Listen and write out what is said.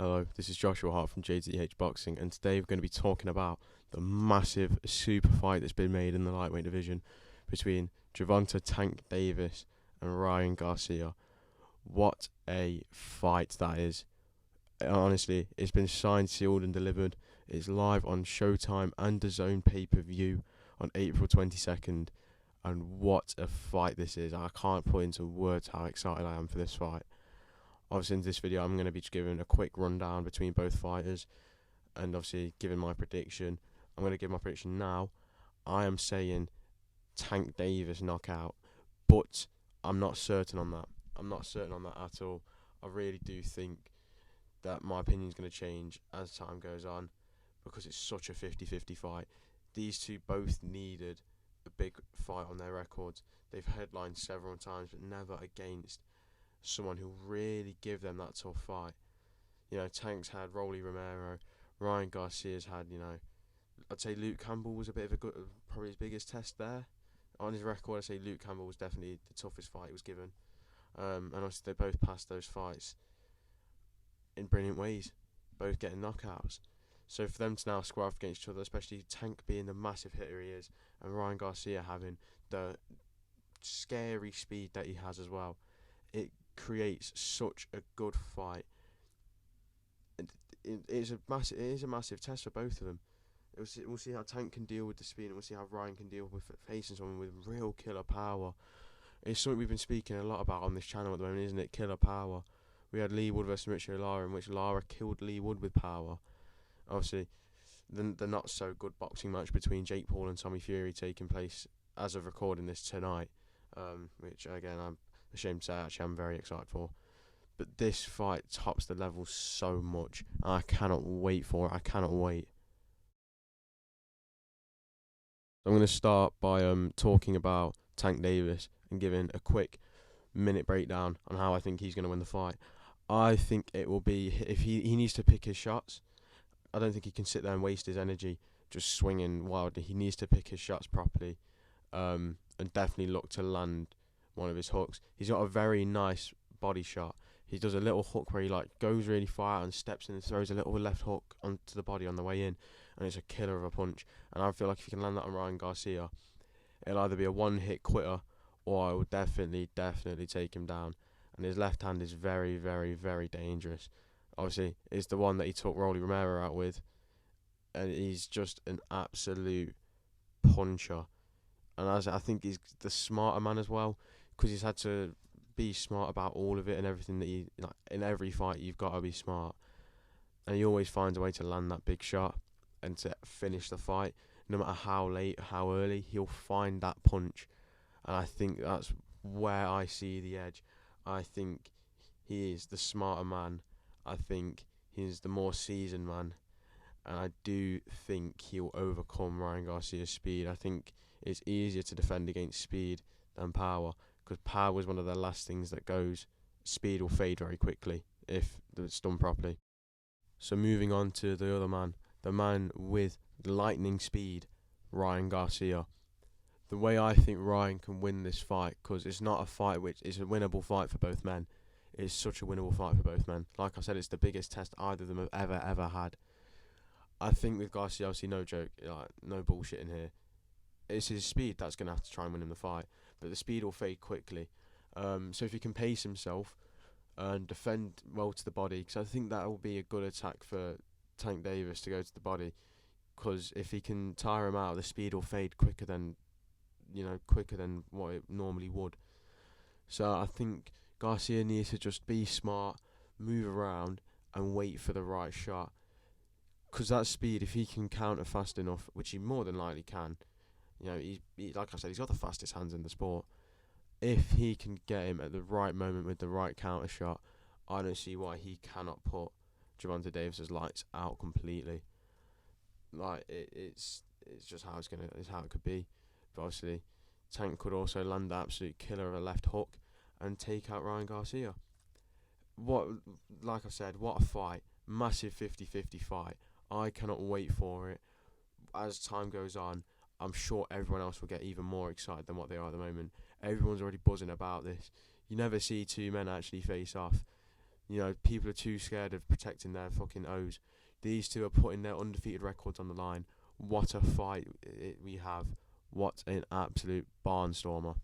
Hello, this is Joshua Hart from JTH Boxing, and today we're going to be talking about the massive super fight that's been made in the lightweight division between Gervonta Tank Davis and Ryan Garcia. What a fight that is. Honestly, it's been signed, sealed, and delivered. It's live on Showtime and DAZN pay-per-view on April 22nd, and what a fight this is. I can't put into words how excited I am for this fight. Obviously, in this video, I'm going to be just giving a quick rundown between both fighters and obviously giving my prediction. I'm going to give my prediction now. I am saying Tank Davis knockout, but I'm not certain on that. I'm not certain on that at all. I really do think that my opinion is going to change as time goes on because it's such a 50-50 fight. These two both needed a big fight on their records. They've headlined several times, but never against someone who really give them that tough fight. Tank's had Rolly Romero, Ryan Garcia's had, I'd say Luke Campbell was a bit of a good, probably his biggest test there. On his record, I'd say Luke Campbell was definitely the toughest fight he was given. And obviously they both passed those fights in brilliant ways, both getting knockouts. So for them to now square off against each other, especially Tank being the massive hitter he is, and Ryan Garcia having the scary speed that he has as well, it creates such a good fight. It is a massive test for both of them. We'll see how Tank can deal with the speed, and we'll see how Ryan can deal with facing someone with real killer power. It's something we've been speaking a lot about on this channel at the moment, isn't it? Killer power. We had Lee Wood versus Richard Lara, in which Lara killed Lee Wood with power. Obviously, the not so good boxing match between Jake Paul and Tommy Fury taking place as of recording this tonight, which again I'm ashamed to say actually I'm very excited for. But this fight tops the level so much. I cannot wait for it. I cannot wait. I'm going to start by talking about Tank Davis and giving a quick minute breakdown on how I think he's going to win the fight. I think it will be, if he needs to pick his shots. I don't think he can sit there and waste his energy just swinging wildly. He needs to pick his shots properly, and definitely look to land one of his hooks. He's got a very nice body shot. He does a little hook where he goes really far and steps in and throws a little left hook onto the body on the way in, and it's a killer of a punch. And I feel like if he can land that on Ryan Garcia, it'll either be a one-hit quitter or I will definitely take him down. And his left hand is very, very, very dangerous. Obviously, it's the one that he took Rolly Romero out with, and he's just an absolute puncher. And I think he's the smarter man as well, because he's had to be smart about all of it and everything that in every fight you've got to be smart, and he always finds a way to land that big shot and to finish the fight. No matter how late, how early, he'll find that punch, and I think that's where I see the edge. I think he is the smarter man. I think he's the more seasoned man, and I do think he'll overcome Ryan Garcia's speed. I think it's easier to defend against speed than power, because power is one of the last things that goes. Speed will fade very quickly if it's done properly. So moving on to the other man, the man with lightning speed, Ryan Garcia. The way I think Ryan can win this fight, because it's not a fight which is a winnable fight for both men. It's such a winnable fight for both men. Like I said, it's the biggest test either of them have ever had. I think with Garcia, obviously no joke, no bullshit in here. It's his speed that's going to have to try and win him the fight, but the speed will fade quickly. So if he can pace himself and defend well to the body, because I think that will be a good attack for Tank Davis to go to the body, because if he can tire him out, the speed will fade quicker than what it normally would. So I think Garcia needs to just be smart, move around, and wait for the right shot. Because that speed, if he can counter fast enough, which he more than likely can, he like I said, he's got the fastest hands in the sport. If he can get him at the right moment with the right counter shot, I don't see why he cannot put Gervonta Davis's lights out completely. It's just how it's how it could be. But obviously, Tank could also land the absolute killer of a left hook and take out Ryan Garcia. Like I said, what a fight. Massive 50-50 fight. I cannot wait for it. As time goes on, I'm sure everyone else will get even more excited than what they are at the moment. Everyone's already buzzing about this. You never see two men actually face off. People are too scared of protecting their fucking O's. These two are putting their undefeated records on the line. What a fight we have. What an absolute barnstormer.